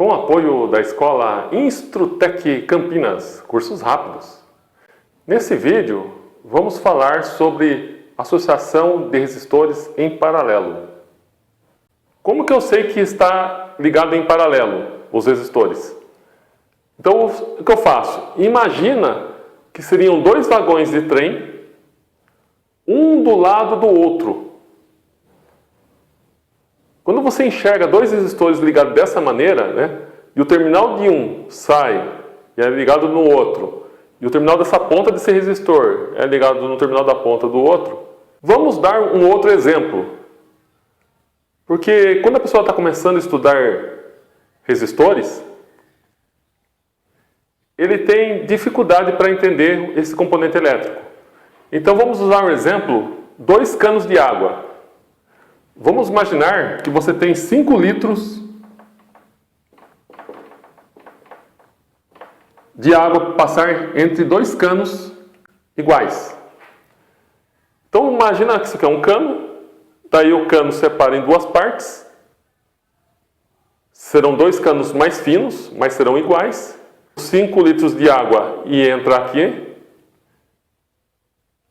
Com o apoio da escola Instrutec Campinas, cursos rápidos. Nesse vídeo, vamos falar sobre associação de resistores em paralelo. Como que eu sei que está ligado em paralelo os resistores? Então, o que eu faço? Imagina que seriam dois vagões de trem, um do lado do outro. Quando você enxerga dois resistores ligados dessa maneira, né, e o terminal de um sai e é ligado no outro, e o terminal dessa ponta desse resistor é ligado no terminal da ponta do outro, vamos dar um outro exemplo. Porque quando a pessoa está começando a estudar resistores, ele tem dificuldade para entender esse componente elétrico. Então vamos usar um exemplo, 2 canos de água. Vamos imaginar que você tem 5 litros de água para passar entre 2 canos iguais. Então imagina que isso aqui é um cano, daí o cano separa em 2 partes. Serão 2 canos mais finos, mas serão iguais. 5 litros de água iam entrar aqui,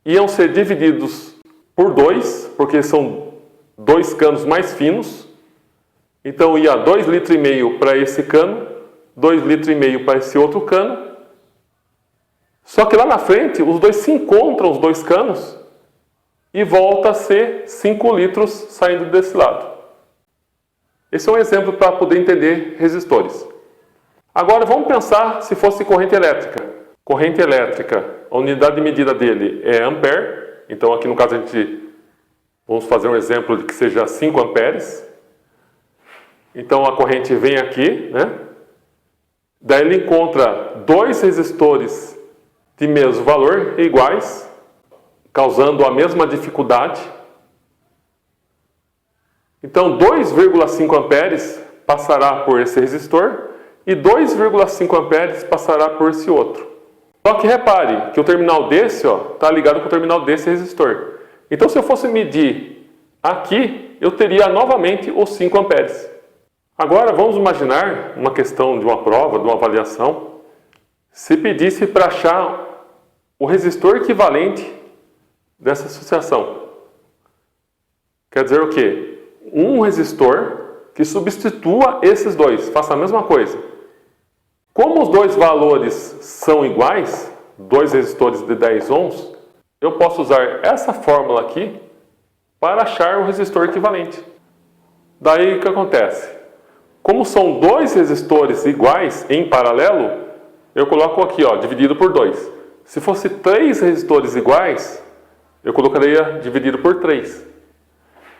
iam ser divididos por 2, porque são 2 canos mais finos. Então ia 2,5 litros para esse cano, 2,5 litros para esse outro cano. Só que lá na frente, os dois se encontram, os 2 canos, e volta a ser 5 litros saindo desse lado. Esse é um exemplo para poder entender resistores. Agora vamos pensar se fosse corrente elétrica. Corrente elétrica, a unidade de medida dele é ampere. Então aqui no caso vamos fazer um exemplo de que seja 5 amperes. Então a corrente vem aqui, né? Daí ele encontra 2 resistores de mesmo valor, iguais, causando a mesma dificuldade. Então 2,5 amperes passará por esse resistor e 2,5 amperes passará por esse outro. Só que repare que o terminal desse está ligado com o terminal desse resistor. Então se eu fosse medir aqui, eu teria novamente os 5 amperes. Agora vamos imaginar uma questão de uma prova, de uma avaliação, se pedisse para achar o resistor equivalente dessa associação. Quer dizer o quê? Um resistor que substitua esses dois, faça a mesma coisa. Como os dois valores são iguais, 2 resistores de 10 ohms, eu posso usar essa fórmula aqui para achar o resistor equivalente. Daí o que acontece? Como são 2 resistores iguais em paralelo, eu coloco aqui, dividido por 2. Se fosse 3 resistores iguais, eu colocaria dividido por 3.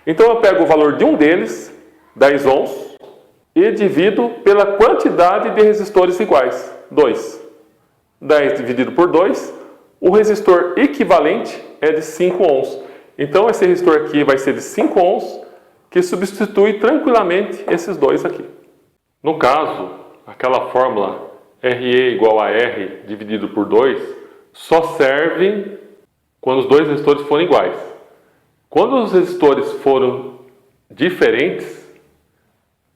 Então eu pego o valor de um deles, 10 ohms, e divido pela quantidade de resistores iguais, 2. 10 dividido por 2, o resistor equivalente é de 5 ohms. Então esse resistor aqui vai ser de 5 ohms, que substitui tranquilamente esses dois aqui. No caso, aquela fórmula RE igual a R dividido por 2 só serve quando os 2 resistores forem iguais. Quando os resistores foram diferentes,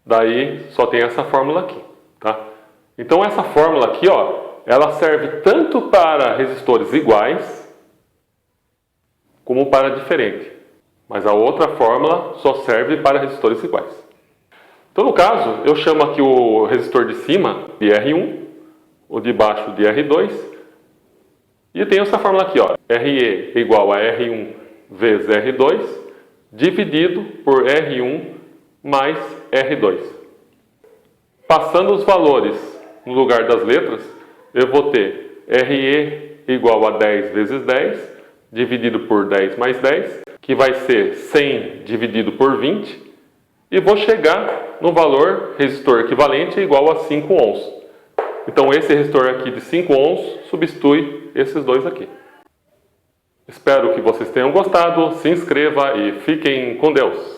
daí só tem essa fórmula aqui, tá? Então essa fórmula aqui, ela serve tanto para resistores iguais como para diferente. Mas a outra fórmula só serve para resistores iguais. Então no caso, eu chamo aqui o resistor de cima de R1, o de baixo de R2, e tenho essa fórmula aqui, RE igual a R1 vezes R2, dividido por R1 mais R2. Passando os valores no lugar das letras, eu vou ter RE igual a 10 vezes 10, dividido por 10 mais 10, que vai ser 100 dividido por 20, e vou chegar no valor resistor equivalente igual a 5 ohms. Então esse resistor aqui de 5 ohms substitui esses dois aqui. Espero que vocês tenham gostado, se inscreva e fiquem com Deus!